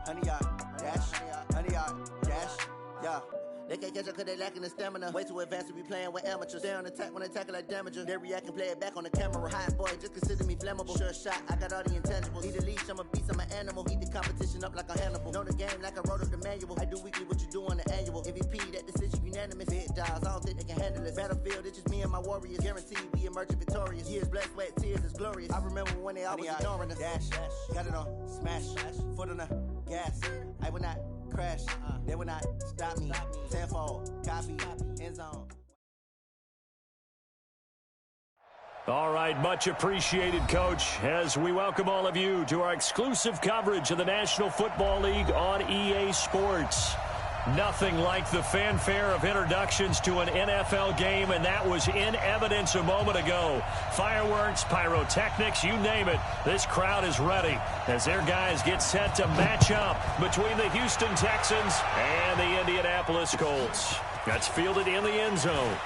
100 yard dash, 100 yard dash, yeah. They can't catch up cause they lacking the stamina. Way too advanced to be playing with amateurs. They on attack when they tackle like damager. They react and play it back on the camera. Hot boy, just consider me flammable. Sure shot, I got all the intangibles. Need a leash, I'm a beast, I'm an animal. Eat the competition up like a Hannibal. Know the game like I wrote up the manual. I do weekly what you do on the annual. MVP, that decision unanimous. Big dials, I don't think they can handle it. Battlefield, it's just me and my warriors. Guaranteed we emerge victorious. Years, blood, sweat, tears, it's glorious. I remember when they always ignoring us. Dash, got it on, smash, foot on the gas. I will not crash, they will not stop me. Tenfold, copy, end zone. All right, much appreciated, Coach, as we welcome all of you to our exclusive coverage of the National Football League on EA Sports. Nothing like the fanfare of introductions to an NFL game, and that was in evidence a moment ago. Fireworks, pyrotechnics, you name it. This crowd is ready as their guys get set to match up between the Houston Texans and the Indianapolis Colts. That's fielded in the end zone.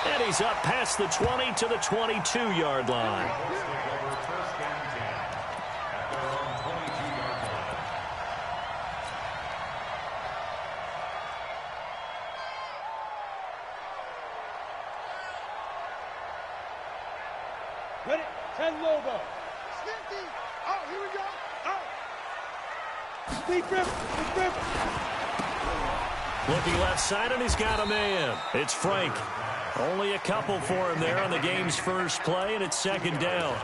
And he's up past the 20 to the 22-yard line. Ready? 10 Lobo. Snifty. Oh, here we go. Oh. Deep rip. Deep rip. Looking left side, and he's got a man. It's Frank. Only a couple for him there on the game's first play, and it's second down.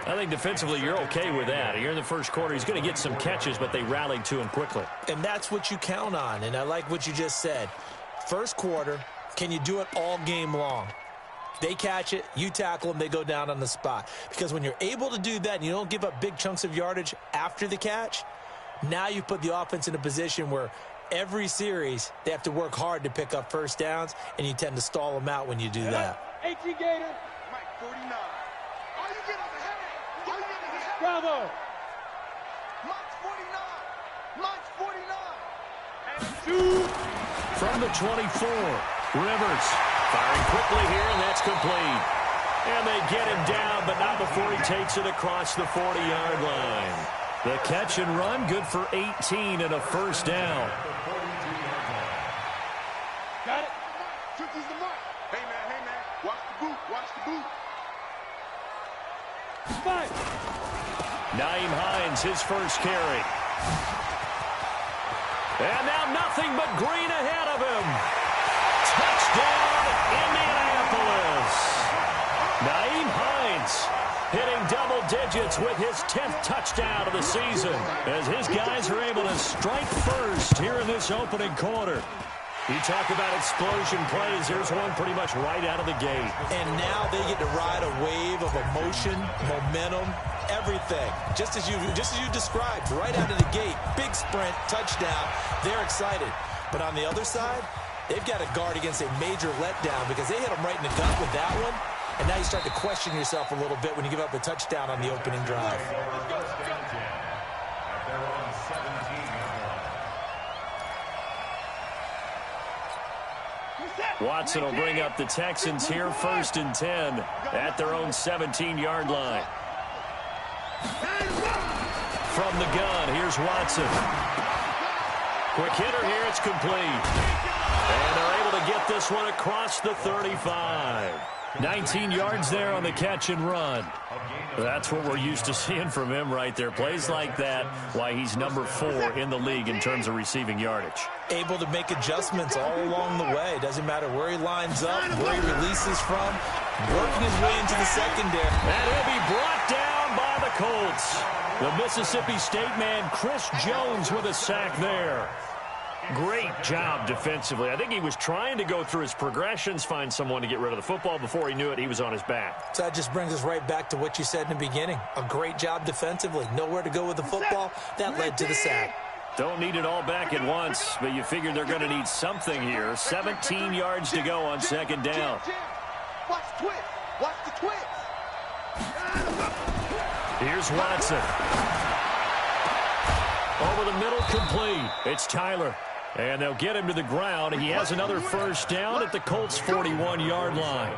I think defensively you're okay with that. Here in the first quarter, he's going to get some catches, but they rallied to him quickly. And that's what you count on, and I like what you just said. First quarter, can you do it all game long? They catch it, you tackle them, they go down on the spot. Because when you're able to do that and you don't give up big chunks of yardage after the catch, now you put the offense in a position where every series they have to work hard to pick up first downs, and you tend to stall them out when you do that. 18 Gator. Mike 49. All you get on the head. All you get on the head. Bravo. Mike's 49. Mike's 49. And 2. From the 24, Rivers firing quickly here, and that's complete. And they get him down, but not before he takes it across the 40-yard line. The catch and run, good for 18 and a first down. Got it. Took these to Mark. Hey, man. Watch the boot. Watch the boot. Five. Naeem Hines, his first carry. And now nothing but green ahead of him. Touchdown, Indianapolis. Naeem Hines hitting double digits with his 10th touchdown of the season as his guys are able to strike first here in this opening quarter. You talk about explosion plays. There's one pretty much right out of the gate. And now they get to ride a wave of emotion, momentum, everything. Just as you described, right out of the gate, big sprint, touchdown. They're excited. But on the other side, they've got to guard against a major letdown because they hit them right in the gut with that one. And now you start to question yourself a little bit when you give up a touchdown on the opening drive. Watson will bring up the Texans here, 1st and 10 at their own 17-yard line. From the gun, here's Watson. Quick hitter here, it's complete. And they're able to get this one across the 35. 19 yards there on the catch and run. That's what we're used to seeing from him right there. Plays like that, why he's number 4 in the league in terms of receiving yardage. Able to make adjustments all along the way. Doesn't matter where he lines up, where he releases from, working his way into the secondary. And he'll be brought down by the Colts. The Mississippi State man, Chris Jones, with a sack there. Great job defensively. I think he was trying to go through his progressions, find someone to get rid of the football. Before he knew it, he was on his back. So that just brings us right back to what you said in the beginning. A great job defensively. Nowhere to go with the football. That led to the sack. Don't need it all back at once, but you figure they're going to need something here. 17 yards to go on second down. Watch the twist. Watch the twist. Here's Watson. Over the middle, complete. It's Tyler. And they'll get him to the ground. He has another first down at the Colts' 41-yard line.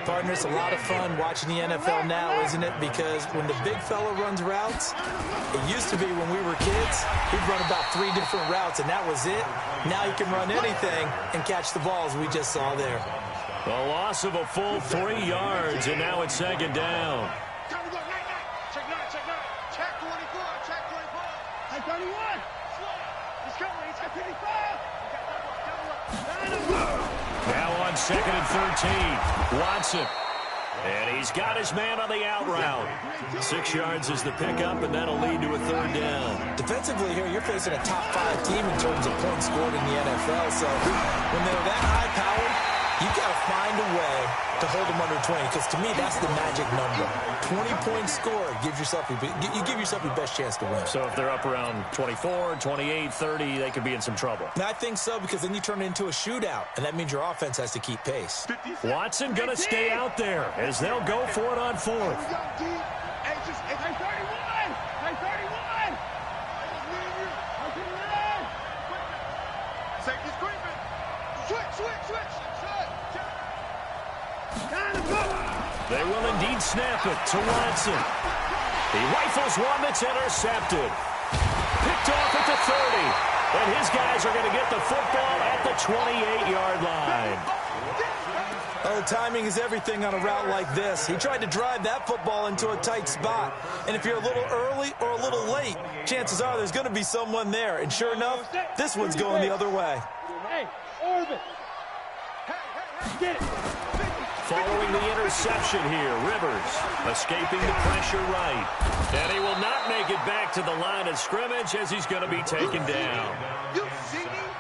Partner, it's a lot of fun watching the NFL now, isn't it? Because when the big fella runs routes, it used to be when we were kids, he'd run about 3 different routes, and that was it. Now he can run anything and catch the balls we just saw there. The loss of a full 3 yards, and now it's second down. Check 9. Check 24. Check 24. Check 31. He's coming. He's got 55. Now on second and 13, Watson. And he's got his man on the out route. 6 yards is the pickup, and that'll lead to a third down. Defensively here, you're facing a top 5 team in terms of points scored in the NFL. So when they're that high-powered, you got to find a way to hold them under 20, because to me, that's the magic number. 20-point score gives yourself you give yourself your best chance to win. So if they're up around 24, 28, 30, they could be in some trouble. Now, I think so, because then you turn it into a shootout, and that means your offense has to keep pace. Watson going to stay out there as they'll go for it on fourth. They will indeed snap it to Watson. He rifles one that's intercepted. Picked off at the 30. And his guys are going to get the football at the 28-yard line. Oh, timing is everything on a route like this. He tried to drive that football into a tight spot. And if you're a little early or a little late, chances are there's going to be someone there. And sure enough, this one's going the other way. Hey, Orbit. Get it. Following the interception here, Rivers escaping the pressure right. And he will not make it back to the line of scrimmage as he's going to be taken down.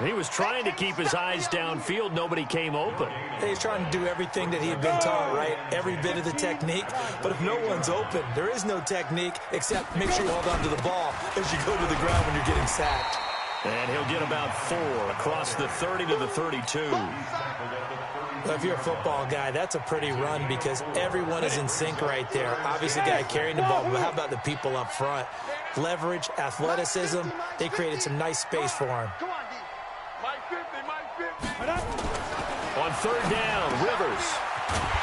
He was trying to keep his eyes downfield. Nobody came open. He's trying to do everything that he had been taught, right? Every bit of the technique. But if no one's open, there is no technique except make sure you hold on to the ball as you go to the ground when you're getting sacked. And he'll get about 4 across the 30 to the 32. Well, if you're a football guy, that's a pretty run because everyone is in sync right there. Obviously, the guy carrying the ball, but how about the people up front? Leverage, athleticism, they created some nice space for him. On third down, Rivers.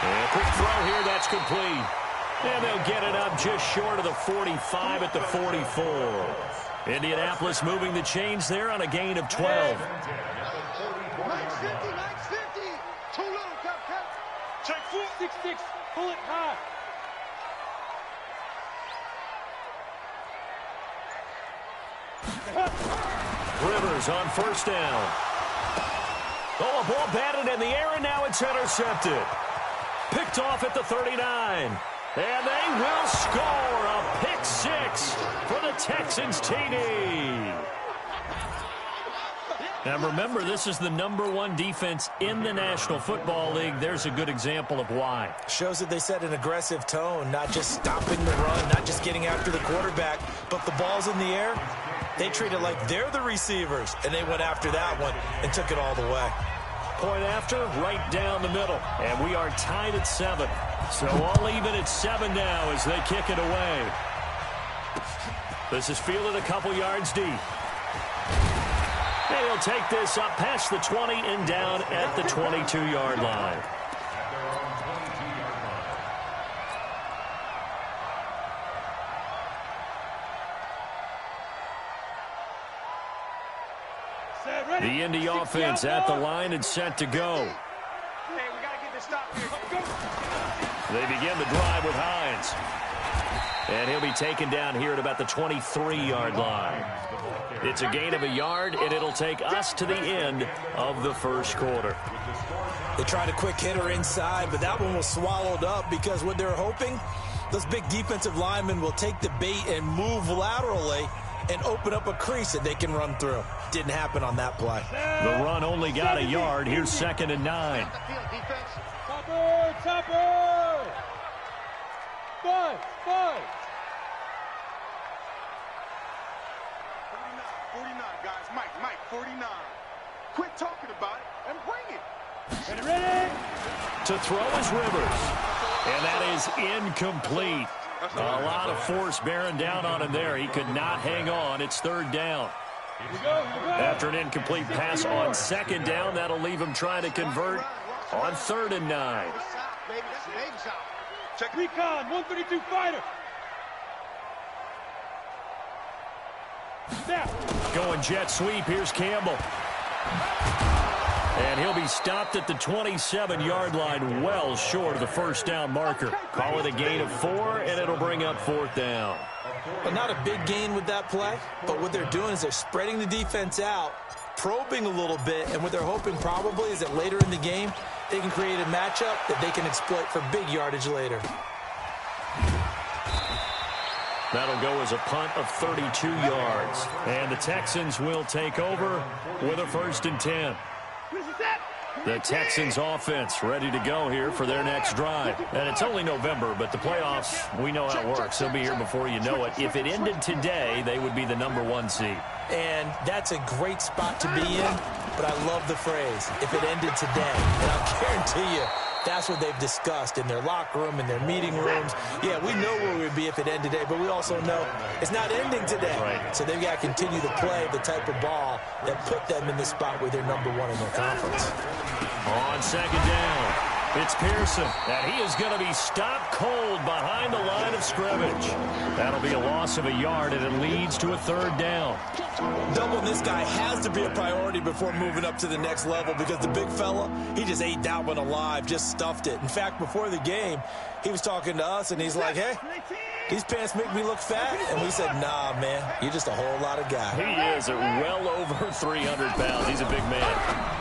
And a quick throw here, that's complete. And they'll get it up just short of the 45 at the 44. Indianapolis moving the chains there on a gain of 12. Too little, Cap. Check 4. 6-6. Pull it high. Rivers on first down. Oh, a ball batted in the air, and now it's intercepted. Picked off at the 39. And they will score a pick 6 for the Texans TD. Now, remember, this is the #1 defense in the National Football League. There's a good example of why. Shows that they set an aggressive tone, not just stopping the run, not just getting after the quarterback, but the ball's in the air. They treat it like they're the receivers, and they went after that one and took it all the way. Point after, right down the middle. And we are tied at 7. So all even at 7 now as they kick it away. This is fielded a couple yards deep. And he'll take this up past the 20 and down at the 22-yard line. The Indy offense at the line and set to go. They begin the drive with Hines. And he'll be taken down here at about the 23-yard line. It's a gain of a yard, and it'll take us to the end of the first quarter. They tried a quick hitter inside, but that one was swallowed up because what they're hoping, those big defensive linemen will take the bait and move laterally and open up a crease that they can run through. Didn't happen on that play. The run only got a yard. Here's 2nd and 9. Topper! 5. 49, guys. Mike, 49. Quit talking about it and bring it. Ready? To throw is Rivers. And that is incomplete. A lot of force bearing down on him there. He could not hang on. It's 3rd down. After an incomplete pass on 2nd down, that'll leave him trying to convert on 3rd and 9. baby. That's a baby shot. Check recon, 132 fighter. Snap. Going jet sweep. Here's Campbell. And he'll be stopped at the 27-yard line, well short of the first down marker. Call it a gain of 4, and it'll bring up 4th down. But not a big gain with that play, but what they're doing is they're spreading the defense out, probing a little bit, and what they're hoping probably is that later in the game, they can create a matchup that they can exploit for big yardage later. That'll go as a punt of 32 yards. And the Texans will take over with a 1st and 10. The Texans offense ready to go here for their next drive. And it's only November, but the playoffs, we know how it works. They'll be here before you know it. If it ended today, they would be the #1 seed. And that's a great spot to be in, but I love the phrase, if it ended today. And I'll guarantee you, that's what they've discussed in their locker room, in their meeting rooms. Yeah, we know where we'd be if it ended today, but we also know it's not ending today. Right. So they've got to continue to play the type of ball that put them in the spot where they're #1 in their conference. On 2nd down, it's Pearson, and he is going to be stopped cold behind the line of scrimmage. That'll be a loss of a yard, and it leads to a 3rd down. Doubling this guy has to be a priority before moving up to the next level because the big fella, he just ate that one alive, just stuffed it. In fact, before the game, he was talking to us, and he's like, hey, these pants make me look fat. And we said, nah, man, you're just a whole lot of guy. He is at well over 300 pounds. He's a big man.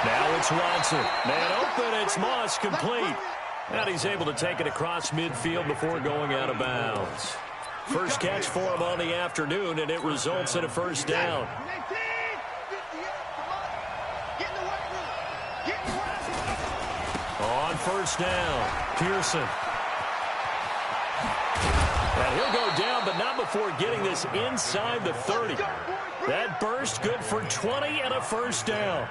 Now it's Watson. Man open, it's Moss, complete. And he's able to take it across midfield before going out of bounds. First catch for him on the afternoon, and it results in a 1st down. On 1st down, Pearson. And he'll go down, but not before getting this inside the 30. That burst good for 20 and a 1st down.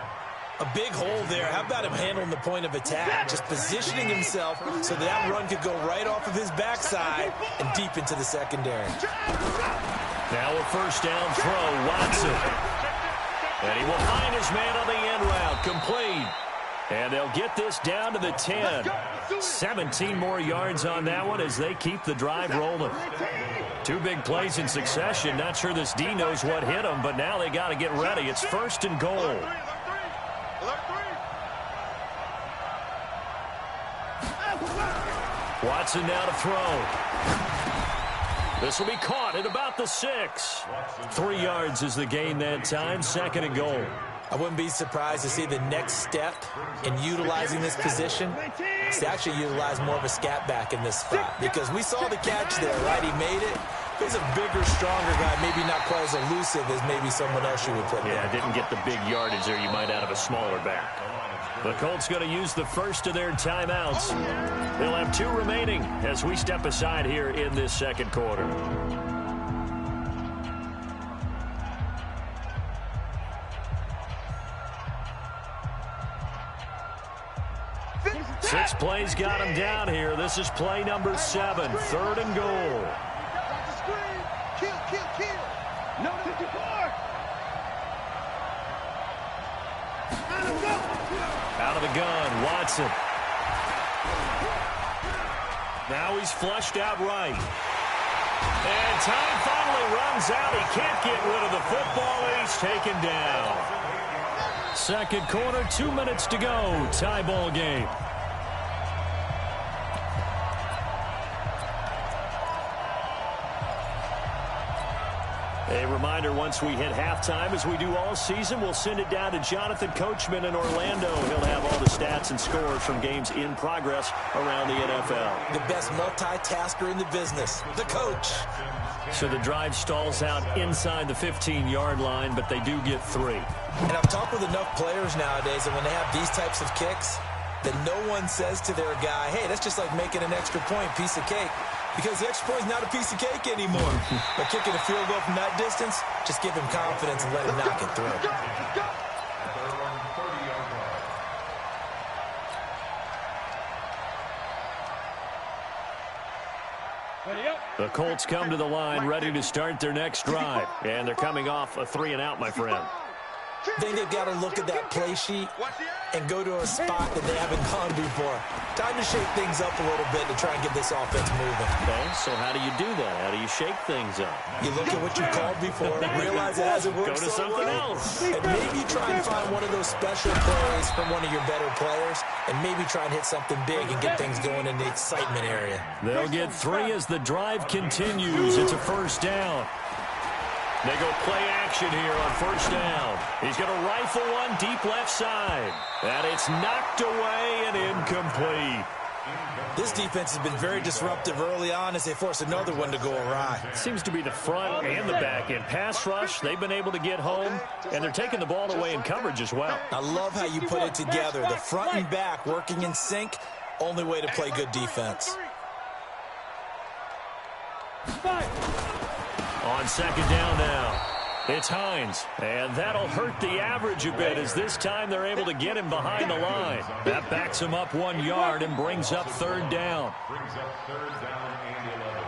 A big hole there. How about him handling the point of attack? Just positioning himself so that run could go right off of his backside and deep into the secondary. Now a 1st down throw, Watson. And he will find his man on the end route, complete. And they'll get this down to the 10. 17 more yards on that one as they keep the drive rolling. 2 big plays in succession. Not sure this D knows what hit him, but now they got to get ready. It's 1st and goal. Watson now to throw. This will be caught at about the 6. 3 yards is the gain that time. 2nd and goal. I wouldn't be surprised to see the next step in utilizing this position is to actually utilize more of a scat back in this spot. Because we saw the catch there, right? He made it. He's a bigger, stronger guy, maybe not quite as elusive as maybe someone else you would put there. Yeah, didn't get the big yardage there you might out of a smaller back. The Colts going to use the first of their timeouts. They'll have 2 remaining as we step aside here in this 2nd quarter. Six plays got him down here. This is play number 7, 3rd and goal. Kill. No 54. Out of the gun, Watson. Now he's flushed out right. And time finally runs out. He can't get rid of the football, and he's taken down. 2nd quarter, 2 minutes to go. Tie ball game. A reminder, once we hit halftime, as we do all season, we'll send it down to Jonathan Coachman in Orlando. He'll have all the stats and scores from games in progress around the NFL. The best multitasker in the business, the coach. So the drive stalls out inside the 15-yard line, but they do get 3. And I've talked with enough players nowadays that when they have these types of kicks, that no one says to their guy, hey, that's just like making an extra point, piece of cake. Because the extra point is not a piece of cake anymore. But kicking a field goal from that distance, just give him confidence and let him knock it through. The Colts come to the line ready to start their next drive. And they're coming off a 3-and-out, my friend. I think they've got to look at that play sheet and go to a spot that they haven't gone before. Time to shake things up a little bit to try and get this offense moving. Okay, so how do you do that? How do you shake things up? You look at what you called before, realize it hasn't worked Go to something else. and maybe try and find one of those special plays from one of your better players, and maybe try and hit something big and get things going in the excitement area. They'll get 3 as the drive continues. It's a first down. They go play action here on first down. He's going to rifle one deep left side. And it's knocked away and incomplete. This defense has been very disruptive early on as they force another one to go awry. Seems to be the front and the back end. Pass rush, they've been able to get home, and they're taking the ball away in coverage as well. I love how you put it together. The front and back working in sync, only way to play good defense. On second down now, it's Hines, and that'll hurt the average a bit as this time they're able to get him behind the line. That backs him up 1 yard and brings up third down. Brings up third down and 11.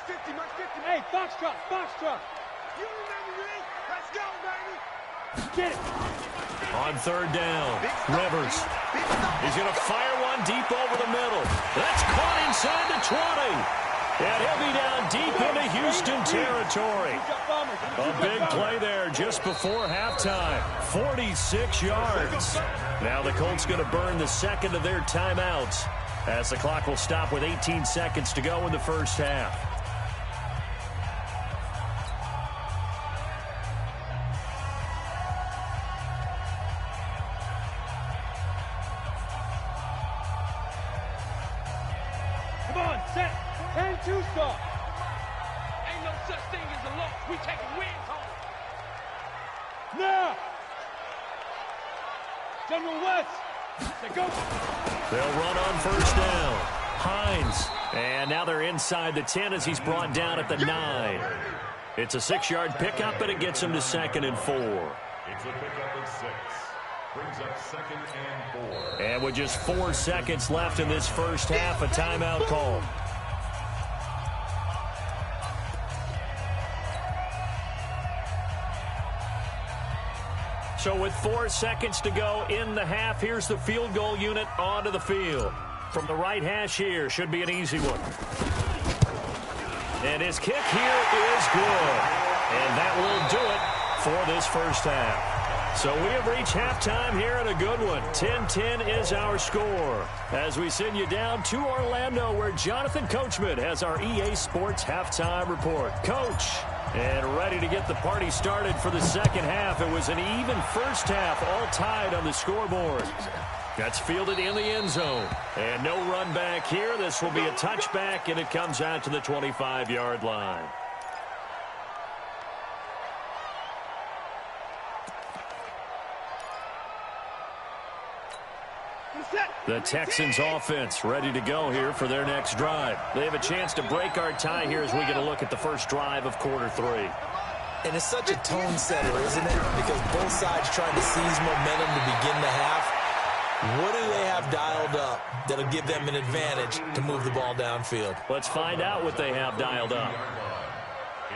50, mark 50. Hey, Foxtrot, Foxtrot. You remember me? Let's go, baby. Get it. On third down, Rivers. He's going to fire one deep over the middle. That's caught inside the 20. And he'll be down deep into Houston territory. A big play there just before halftime. 46 yards. Now the Colts going to burn the second of their timeouts as the clock will stop with 18 seconds to go in the first half. Come on, set. 10-2 start. Ain't no such thing as a loss. We taking wins home. Now. General West. They go. They'll run on first down. Hines. And now they're inside the 10 as he's brought down at the 9. It's a 6-yard pickup, and it gets him to 2nd and 4. It's a pickup at 6. Brings up 2nd and 4. And with just 4 seconds left in this first half, a timeout call. So with 4 seconds to go in the half, here's the field goal unit onto the field. From the right hash here, should be an easy one. And his kick here is good. And that will do it for this first half. So we have reached halftime here in a good one. 10-10 is our score. As we send you down to Orlando, where Jonathan Coachman has our EA Sports halftime report. Coach. And ready to get the party started for the second half. It was an even first half, all tied on the scoreboard. That's fielded in the end zone. And no run back here. This will be a touchback, and it comes out to the 25-yard line. The Texans offense ready to go here for their next drive. They have a chance to break our tie here as we get a look at the first drive of quarter 3. And it's such a tone setter, isn't it? Because both sides trying to seize momentum to begin the half. What do they have dialed up that'll give them an advantage to move the ball downfield? Let's find out what they have dialed up.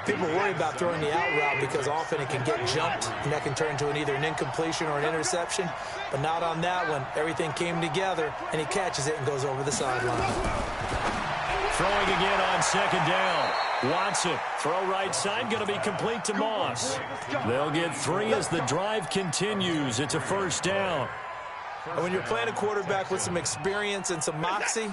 People worry about throwing the out route because often it can get jumped, and that can turn into either an incompletion or an interception. But not on that one. Everything came together, and he catches it and goes over the sideline. Throwing again on second down. Watson, throw right side, going to be complete to Moss. They'll get 3 as the drive continues. It's a first down. And when you're playing a quarterback with some experience and some moxie,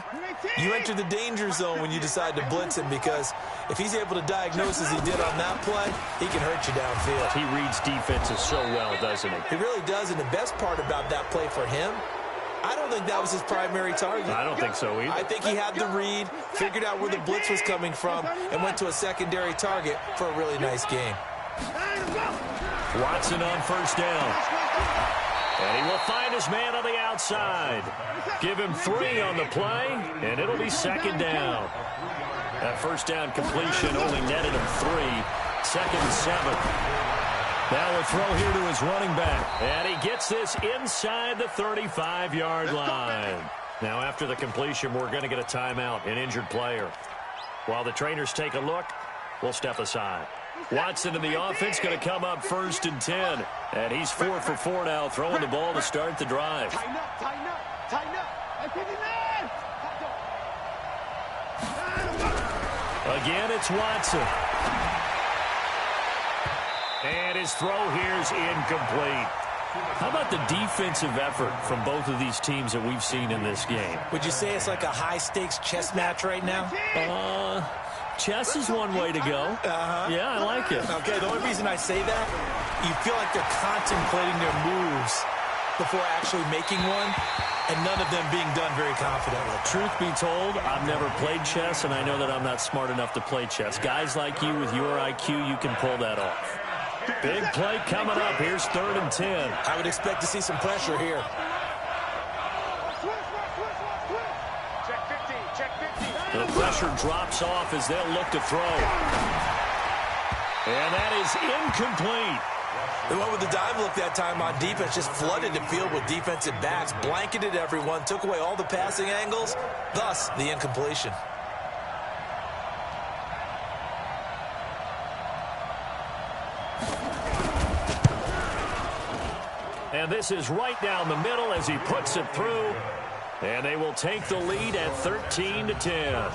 you enter the danger zone when you decide to blitz him, because if he's able to diagnose as he did on that play, he can hurt you downfield. He reads defenses so well, doesn't he? He really does, and the best part about that play for him, I don't think that was his primary target. I don't think so either. I think he had the read, figured out where the blitz was coming from, and went to a secondary target for a really nice game. Watson on first down. And he will find his man on the outside. Give him 3 on the play, and it'll be second down. That first down completion only netted him 3. 2nd and 7. Now a throw here to his running back. And he gets this inside the 35-yard line. Now after the completion, we're going to get a timeout, an injured player. While the trainers take a look, we'll step aside. Watson and the offense going to come up 1st and 10. And he's 4 for 4 now, throwing the ball to start the drive. Tighten up, tighten up, tighten up. Again, it's Watson. And his throw here is incomplete. How about the defensive effort from both of these teams that we've seen in this game? Would you say it's like a high-stakes chess match right now? Chess is one way to go. Yeah, I like it. Okay, the only reason I say that, you feel like they're contemplating their moves before actually making one, and none of them being done very confidently. Truth be told, I've never played chess, and I know that I'm not smart enough to play chess. Guys like you with your IQ, you can pull that off. Big play coming up. Here's 3rd and 10. I would expect to see some pressure here. Check 15, check 15. The pressure drops off as they'll look to throw. And that is incomplete. They went with the dive look that time on defense, just flooded the field with defensive backs, blanketed everyone, took away all the passing angles, thus the incompletion. And this is right down the middle as he puts it through. And they will take the lead at 13-10.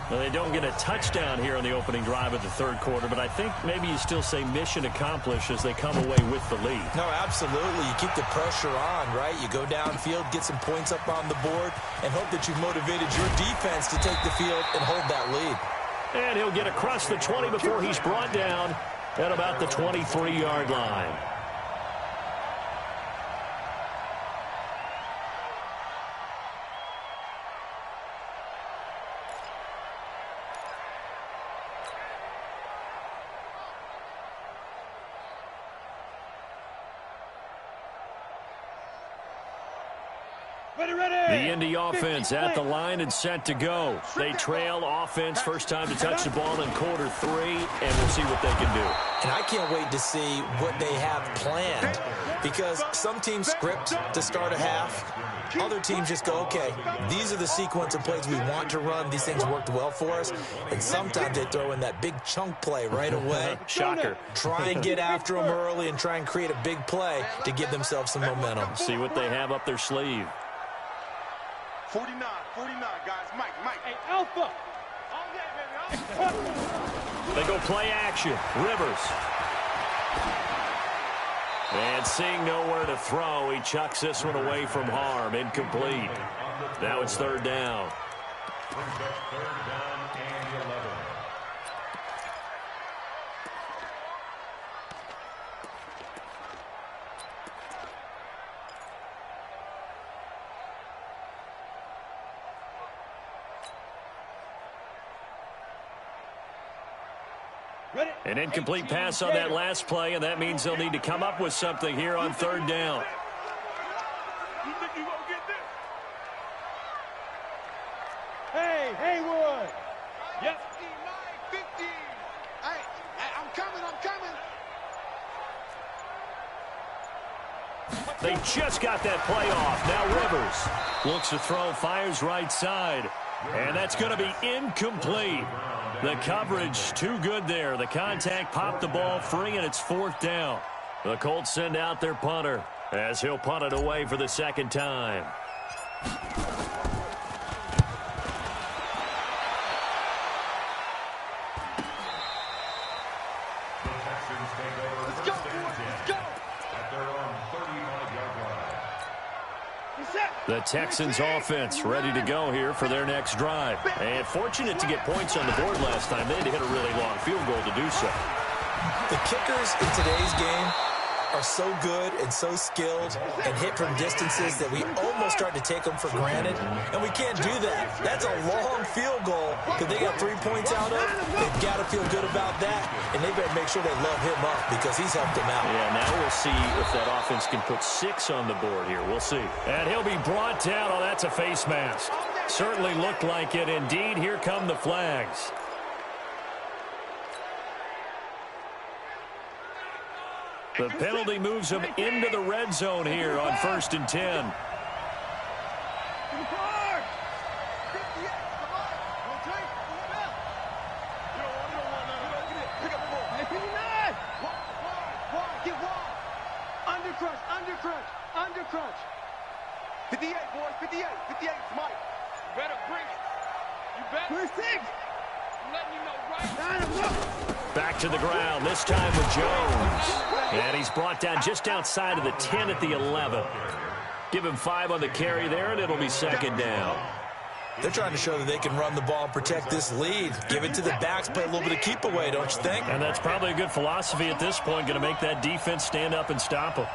Well, they don't get a touchdown here on the opening drive of the 3rd quarter, but I think maybe you still say mission accomplished as they come away with the lead. No, absolutely. You keep the pressure on, right? You go downfield, get some points up on the board, and hope that you've motivated your defense to take the field and hold that lead. And he'll get across the 20 before he's brought down at about the 23-yard line. The Indy offense at the line and set to go. They trail offense first time to touch the ball in quarter 3, and we'll see what they can do. And I can't wait to see what they have planned, because some teams script to start a half. Other teams just go, okay, these are the sequence of plays we want to run. These things worked well for us. And sometimes they throw in that big chunk play right away. Shocker. Try and get after them early and try and create a big play to give themselves some momentum. See what they have up their sleeve. 49, guys. Mike. Hey, Alpha. All day, baby. They go play action. Rivers. And seeing nowhere to throw, he chucks this one away from harm. Incomplete. Now it's 3rd down. Brings up 3rd down and 11. An incomplete pass on that last play, and that means they'll need to come up with something here on 3rd down. You think you gonna get this? Hey, Haywood. Yep. 15. Hey, I'm coming. They just got that play off. Now Rivers looks to throw, fires right side, and that's going to be incomplete. The coverage too good there. The contact popped the ball free, and it's 4th down. The Colts send out their punter as he'll punt it away for the 2nd time. The Texans offense ready to go here for their next drive. And fortunate to get points on the board last time. They had to hit a really long field goal to do so. The kickers in today's game are so good and so skilled and hit from distances that we almost start to take them for granted. And we can't do that. That's a long field goal that they got 3 points out of. They've got to feel good about that. And they better make sure they love him up because he's helped them out. Yeah, now we'll see if that offense can put 6 on the board here. We'll see. And he'll be brought down. Oh, that's a face mask. Certainly looked like it. Indeed, here come the flags. The penalty moves them into the red zone here on 1st and 10. 58, boys, 58. 58, Mike. You better bring it. You better. 26. I'm letting you know right. Back to the ground, this time with Jones. And he's brought down just outside of the 10 at the 11. Give him 5 on the carry there, and it'll be second down. They're trying to show that they can run the ball and protect this lead. Give it to the backs, play a little bit of keep away, don't you think? And that's probably a good philosophy at this point, going to make that defense stand up and stop them.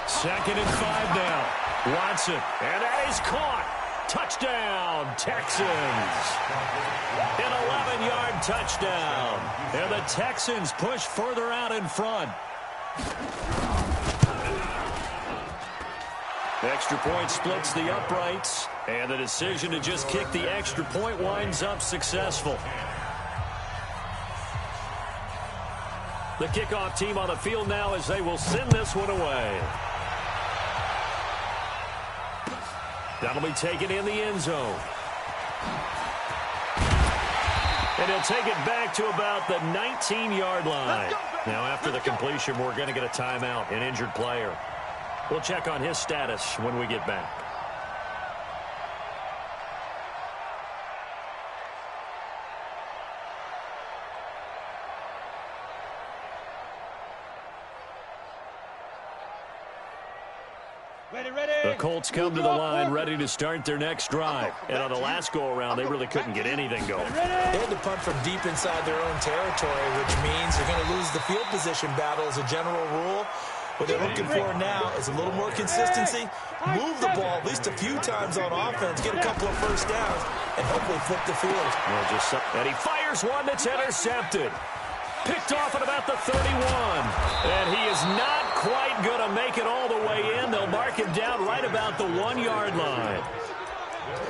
Second and 5 now. Watson, and that is caught. Touchdown, Texans. An 11-yard touchdown. And the Texans push further out in front. Extra point splits the uprights, and the decision to just kick the extra point winds up successful. The kickoff team on the field now as they will send this one away. That'll be taken in the end zone. And he'll take it back to about the 19-yard line. Now after the completion, we're going to get a timeout, an injured player. We'll check on his status when we get back. The Colts come to the line ready to start their next drive. And on the last go-around, they really couldn't get anything going. They had to punt from deep inside their own territory, which means they're going to lose the field position battle as a general rule. What they're looking for now is a little more consistency, move the ball at least a few times on offense, get a couple of first downs, and hopefully flip the field. And he fires one that's intercepted. Picked off at about the 31. And he is not quite going to make it all the way in. They'll mark him down right about the 1-yard line.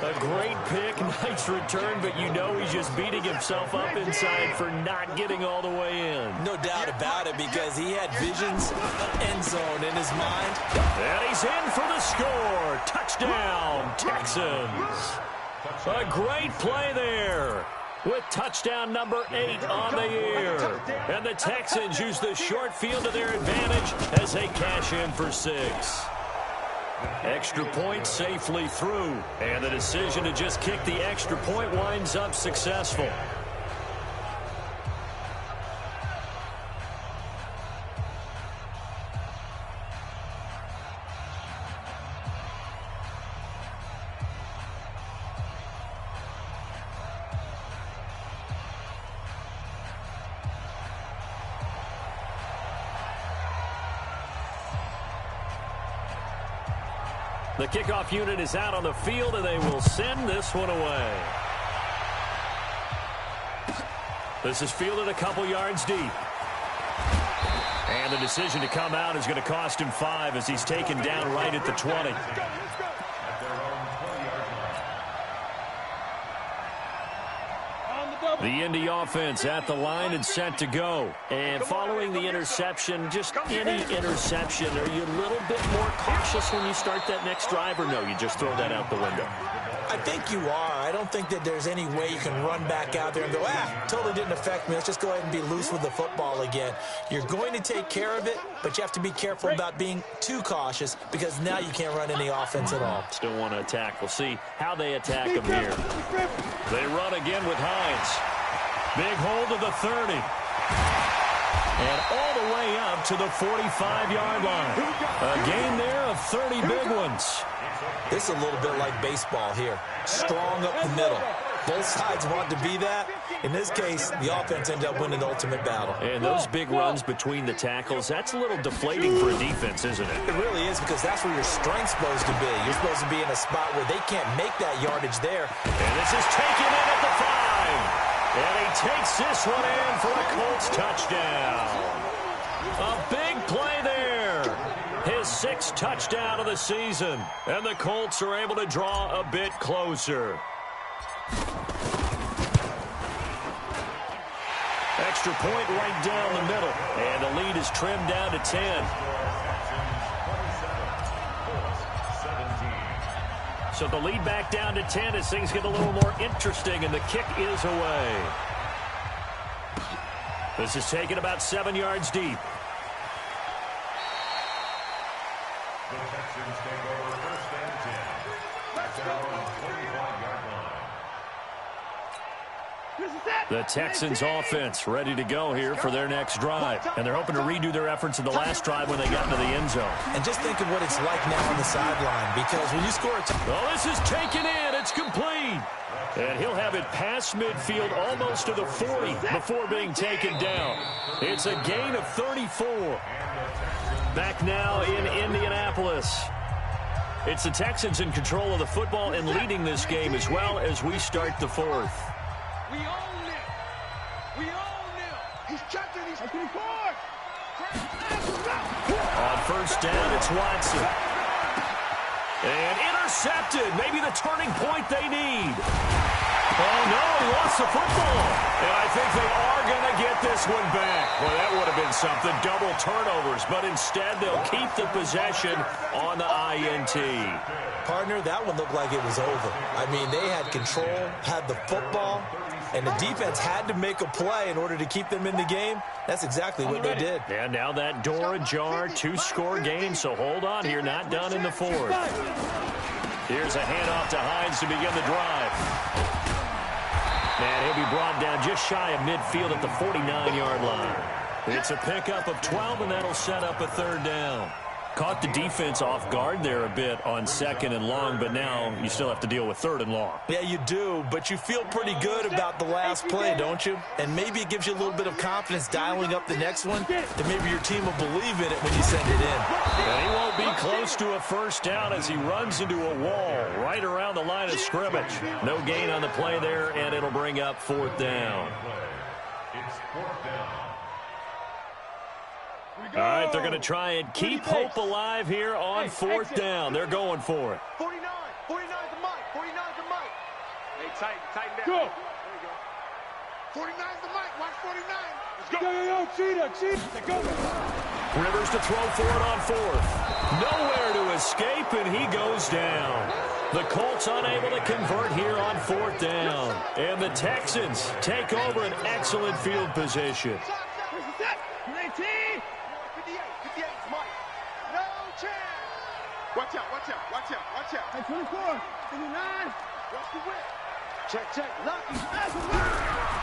A great pick, nice return, but you know he's just beating himself up inside for not getting all the way in. No doubt about it, because he had visions of end zone in his mind. And he's in for the score. Touchdown, Texans. A great play there, with touchdown number 8 on the year. And the Texans use the short field to their advantage as they cash in for 6. Extra point safely through, and the decision to just kick the extra point winds up successful. The kickoff unit is out on the field, and they will send this one away. This is fielded a couple yards deep. And the decision to come out is going to cost him 5 as he's taken down right at the 20. The Indy offense at the line and set to go. And following the interception, just any interception, are you a little bit more cautious when you start that next drive, or no, you just throw that out the window? I think you are. I don't think that there's any way you can run back out there and go, totally didn't affect me. Let's just go ahead and be loose with the football again. You're going to take care of it, but you have to be careful about being too cautious, because now you can't run any offense at all. Still want to attack. We'll see how they attack him here. They run again with Hines. Big hold of the 30. And all the way up to the 45-yard line. A gain there of 30 big ones. This is a little bit like baseball here. Strong up the middle. Both sides want to be that. In this case, the offense ended up winning the ultimate battle. And those big runs between the tackles, that's a little deflating for a defense, isn't it? It really is, because that's where your strength's supposed to be. You're supposed to be in a spot where they can't make that yardage there. And this is taken in at the 5. And he takes this one in for a Colts touchdown. A big play there. His 6th touchdown of the season. And the Colts are able to draw a bit closer. Extra point right down the middle. And the lead is trimmed down to 10. So the lead back down to 10 as things get a little more interesting, and the kick is away. This is taken about 7 yards deep. The Texans take over first The Texans offense ready to go here for their next drive. And they're hoping to redo their efforts in the last drive when they got into the end zone. And just think of what it's like now on the sideline, because when you score a oh, this is taken in. It's complete. And he'll have it past midfield almost to the 40 before being taken down. It's a gain of 34. Back now in Indianapolis. It's the Texans in control of the football and leading this game as well as we start the fourth. We own it. We own it. He's checking. He's 24. On first down, it's Watson. And intercepted. Maybe the turning point they need. Oh, no, he lost the football. And I think they are going to get this one back. Well, that would have been something. Double turnovers. But instead, they'll keep the possession on the INT. Partner, that one looked like it was over. I mean, they had control, had the football, and the defense had to make a play in order to keep them in the game. That's exactly what they did. And now that door ajar, 2-score game, so hold on here, not done in the fourth. Here's a handoff to Hines to begin the drive. And he'll be brought down just shy of midfield at the 49-yard line. It's a pickup of 12, and that'll set up a third down. Caught the defense off guard there a bit on second and long, but now you still have to deal with third and long. Yeah, you do, but you feel pretty good about the last play, don't you? And maybe it gives you a little bit of confidence dialing up the next one, that maybe your team will believe in it when you send it in. And he won't be close to a first down as he runs into a wall right around the line of scrimmage. No gain on the play there, and it'll bring up fourth down. It's fourth down. All right, they're going to try and keep hope alive here on fourth down. They're going for it. 49. 49 the mic. 49 the mic. Hey, tighten down. Go. There you go. 49 the mic. Watch 49. Let's go. Yo, cheetah. Go. Rivers to throw for it on fourth. Nowhere to escape, and he goes down. The Colts unable to convert here on fourth down. And the Texans take over an excellent field position. 19. 58 is Mike. No chance. Watch out. Hey, 24. 59. Watch the whip. Check. Lucky.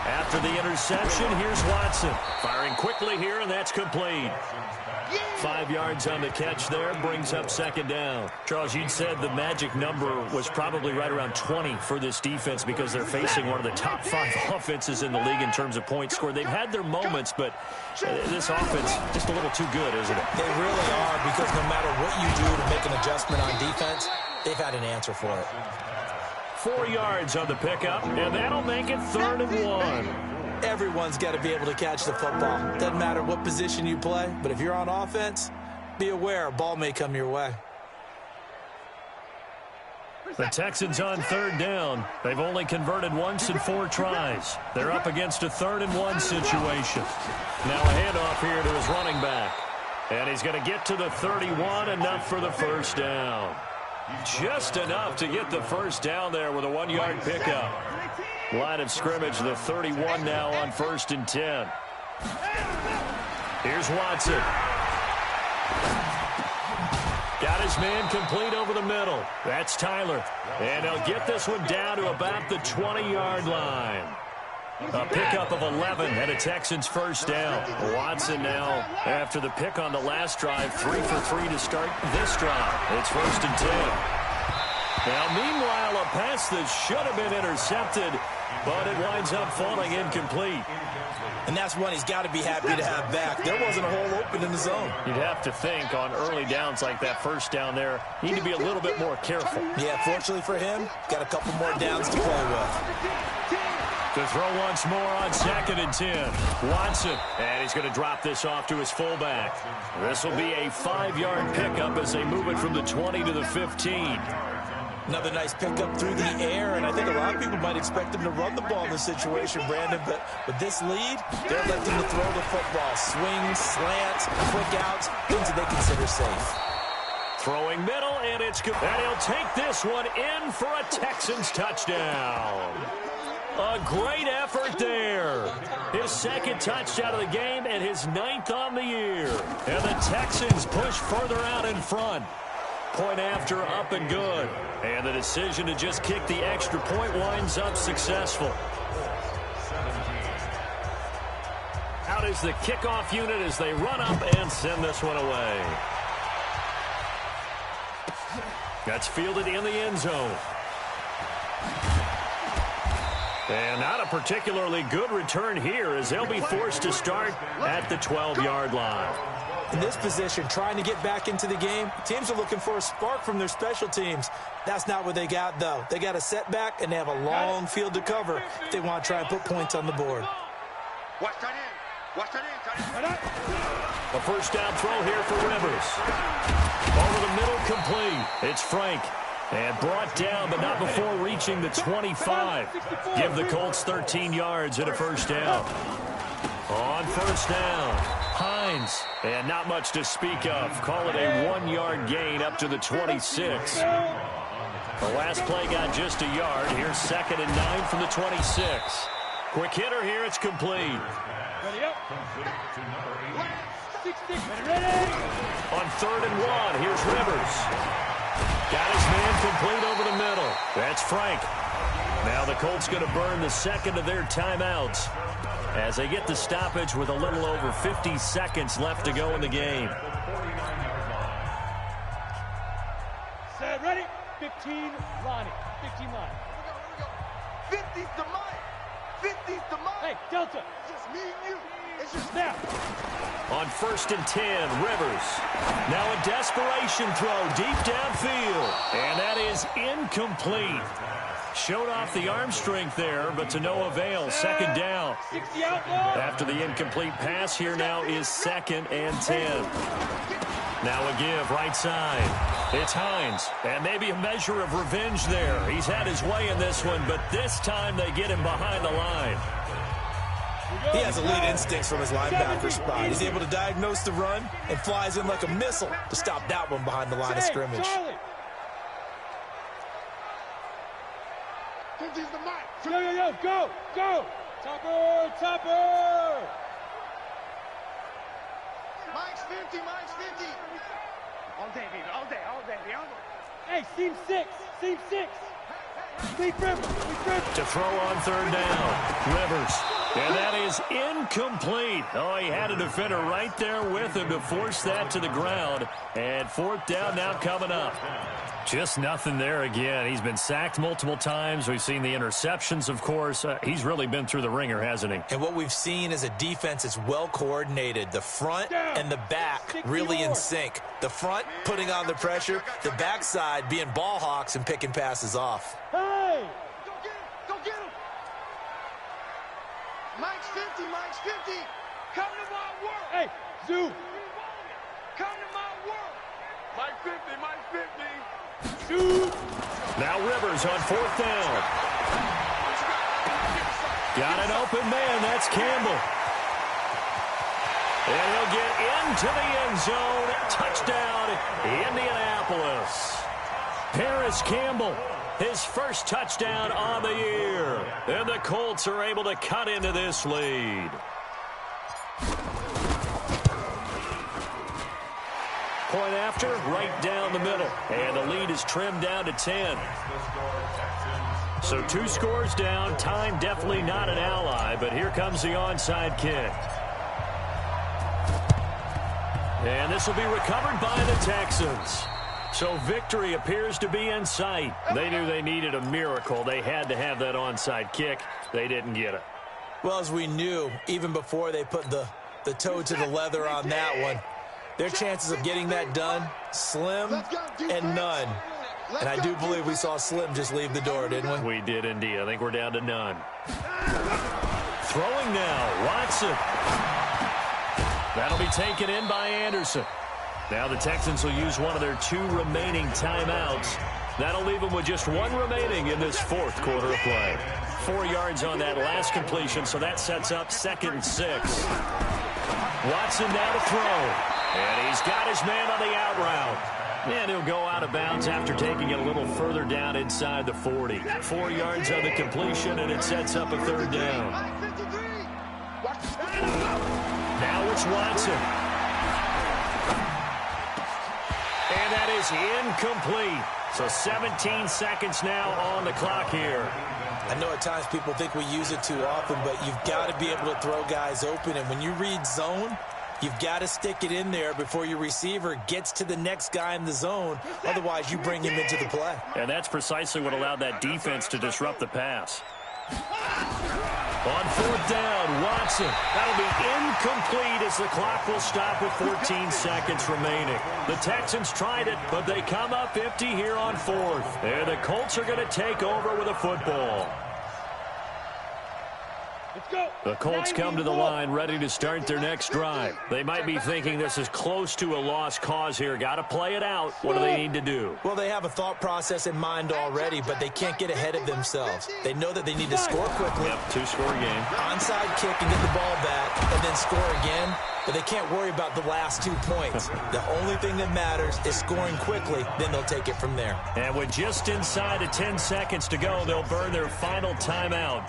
After the interception, here's Watson. Firing quickly here, and that's complete. 5 yards on the catch there, brings up second down. Charles, you'd said the magic number was probably right around 20 for this defense because they're facing one of the top 5 offenses in the league in terms of points scored. They've had their moments, but this offense just a little too good, isn't it? They really are, because no matter what you do to make an adjustment on defense, they've had an answer for it. 4 yards on the pickup, and that'll make it 3rd and 1. Everyone's got to be able to catch the football. Doesn't matter what position you play, but if you're on offense, be aware a ball may come your way. The Texans on 3rd down. They've only converted once in 4 tries. They're up against a 3rd and 1 situation. Now a handoff here to his running back. And he's going to get to the 31, enough for the first down. Just enough to get the first down there with a 1-yard pickup. Line of scrimmage, the 31 now on 1st and 10. Here's Watson. Got his man complete over the middle. That's Tyler. And they'll get this one down to about the 20-yard line. A pickup of 11 and a Texans first down. Watson now, after the pick on the last drive, 3 for 3 to start this drive. It's 1st and 10. Now, meanwhile, a pass that should have been intercepted, but it winds up falling incomplete. And that's one he's got to be happy to have back. There wasn't a hole open in the zone. You'd have to think on early downs like that first down there, you need to be a little bit more careful. Yeah, fortunately for him, got a couple more downs to play with. To throw once more on 2nd and 10. Watson, and he's going to drop this off to his fullback. This will be a 5-yard pickup as they move it from the 20 to the 15. Another nice pickup through the air, and I think a lot of people might expect him to run the ball in this situation, Brandon, but with this lead, they're electing to throw the football. Swings, slants, quick outs, things that they consider safe. Throwing middle, and it's good. And he'll take this one in for a Texans touchdown. A great effort there. His 2nd touchdown of the game and his 9th on the year. And the Texans push further out in front. Point after, up and good. And the decision to just kick the extra point winds up successful. out as the kickoff unit as they run up and send this one away. That's fielded in the end zone. And not a particularly good return here as they'll be forced to start at the 12-yard line. In this position, trying to get back into the game, teams are looking for a spark from their special teams. That's not what they got, though. They got a setback, and they have a long field to cover if they want to try and put points on the board. Watch that in. Watch that in. A first down throw here for Rivers. Over the middle, complete. It's Frank. And brought down, but not before reaching the 25. Give the Colts 13 yards and a first down. On first down, Hines. And not much to speak of. Call it a 1-yard gain up to the 26. The last play got just a yard. Here's 2nd and 9 from the 26. Quick hitter here. It's complete. Ready up. On 3rd and 1, here's Rivers. Got his man complete over the middle. That's Frank. Now the Colts going to burn the second of their timeouts as they get the stoppage with a little over 50 seconds left to go in the game. Set, ready? 15, Ronnie. 15 line. 50's the mic. 50's the mic. Hey, Delta. It's just me and you. It's just Snap. On 1st and 10, Rivers. Now a desperation throw deep downfield. And that is incomplete. Showed off the arm strength there, but to no avail. 2nd down. 60 outlaw. After the incomplete pass, here now is 2nd and 10. Now a give right side. It's Hines. And maybe a measure of revenge there. He's had his way in this one, but this time they get him behind the line. He has elite instincts from his linebacker spot. He's able to diagnose the run and flies in like a missile to stop that one behind the line of scrimmage. 50's the mic. Yo, go, go. Topper, topper. Mike's 50, Mike's 50. All day, baby, all day, all day, all day. Hey, seam 6, seam 6. Big Rivers, To throw on 3rd down. Rivers. And that is incomplete. Oh, he had a defender right there with him to force that to the ground. And 4th down now coming up. Just nothing there again. He's been sacked multiple times. We've seen the interceptions, of course. He's really been through the ringer, hasn't he? And what we've seen is a defense that's well coordinated. The front and the back really in sync. The front putting on the pressure. The backside being ball hawks and picking passes off. Hey! Go get him, go get him. Mike's 50, Mike's 50. Come to my work. Hey, Zoo. Come to my work. Mike 50, Mike 50. Zoo. Now Rivers on 4th down. Got an open man. That's Campbell. And he'll get into the end zone. Touchdown, Indianapolis. Paris Campbell, his first touchdown on the year. And the Colts are able to cut into this lead. Point after, right down the middle. And the lead is trimmed down to 10. So 2 scores down. Time definitely not an ally, but here comes the onside kick. And this will be recovered by the Texans. So victory appears to be in sight. They knew they needed a miracle. They had to have that onside kick. They didn't get it. Well, as we knew, even before they put the toe to the leather on that one, their chances of getting that done, slim and none. And I do believe we saw Slim just leave the door, didn't we? We did indeed. I think we're down to none. Throwing now, Watson. That'll be taken in by Anderson. Now the Texans will use one of their 2 remaining timeouts. That'll leave them with just 1 remaining in this 4th quarter of play. 4 yards on that last completion, so that sets up 2nd and 6. Watson now to throw. And he's got his man on the out route. And he'll go out of bounds after taking it a little further down inside the 40. 4 yards on the completion, and it sets up a 3rd down. Now it's Watson. And that is incomplete. So 17 seconds now on the clock here. I know at times people think we use it too often, but you've got to be able to throw guys open. And when you read zone, you've got to stick it in there before your receiver gets to the next guy in the zone. Otherwise, you bring him into the play. And that's precisely what allowed that defense to disrupt the pass. On fourth down, Watson. That'll be incomplete as the clock will stop with 14 seconds remaining. The Texans tried it, but they come up empty here on fourth. And the Colts are going to take over with a football. The Colts come to the line ready to start their next drive. They might be thinking this is close to a lost cause here. Got to play it out. What do they need to do? Well, they have a thought process in mind already, but they can't get ahead of themselves. They know that they need to score quickly. Yep, two-score game. Onside kick and get the ball back and then score again. But they can't worry about the last 2 points. The only thing that matters is scoring quickly. Then they'll take it from there. And with just inside of 10 seconds to go, they'll burn their final timeout.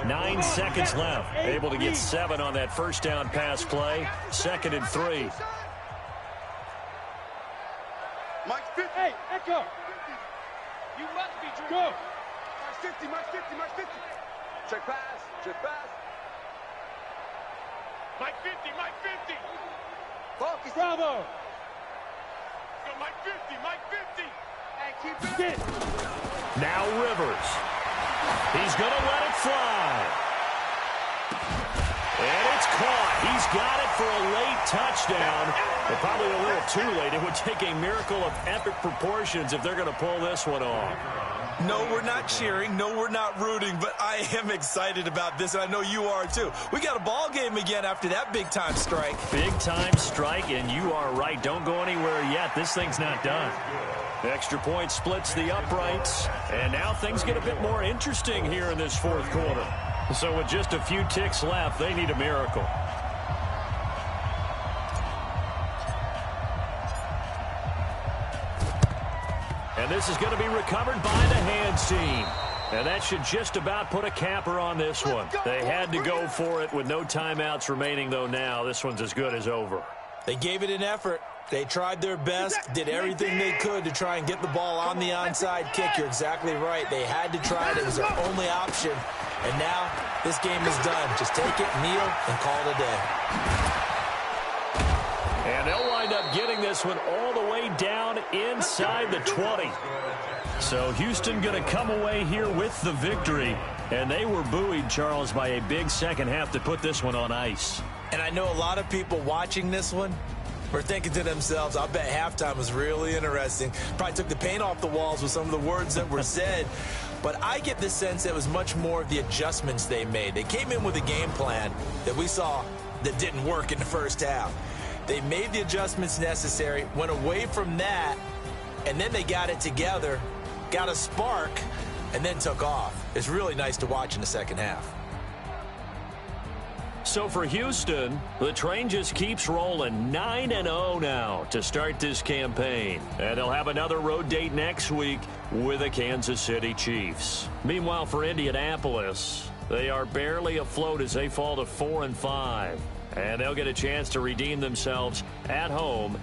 9 seconds left. Able to get 7 on that first down pass play. 2nd and 3. Mike 50. Hey, Echo. You must be drinking. Go. Mike 50, Mike 50, Mike 50. Check pass, check pass. Mike 50, Mike 50. Focus. Bravo. Go Mike 50, Mike 50. And keep it. Get. Now Rivers. He's going to let it fly. And it's caught. He's got it for a late touchdown. But probably a little too late. It would take a miracle of epic proportions if they're going to pull this one off. No, we're not cheering. No, we're not rooting. But I am excited about this, and I know you are too. We got a ball game again after that big-time strike. Big-time strike, and you are right. Don't go anywhere yet. This thing's not done. Extra point splits the uprights, and now things get a bit more interesting here in this fourth quarter. So with just a few ticks left, they need a miracle. And this is going to be recovered by the hands team. And that should just about put a capper on this one. They had to go for it with no timeouts remaining, though now this one's as good as over. They gave it an effort. They tried their best, did everything they could to try and get the ball on the onside kick. You're exactly right. They had to try it. It was their only option. And now this game is done. Just take it, kneel, and call it a day. And they'll wind up getting this one all the way down inside the 20. So Houston going to come away here with the victory. And they were buoyed, Charles, by a big second half to put this one on ice. And I know a lot of people watching this one were thinking to themselves, I bet halftime was really interesting. Probably took the paint off the walls with some of the words that were said. But I get the sense it was much more of the adjustments they made. They came in with a game plan that we saw that didn't work in the first half. They made the adjustments necessary, went away from that, and then they got it together, got a spark, and then took off. It's really nice to watch in the second half. So for Houston, the train just keeps rolling 9-0 now to start this campaign. And they'll have another road date next week with the Kansas City Chiefs. Meanwhile, for Indianapolis, they are barely afloat as they fall to 4-5. And they'll get a chance to redeem themselves at home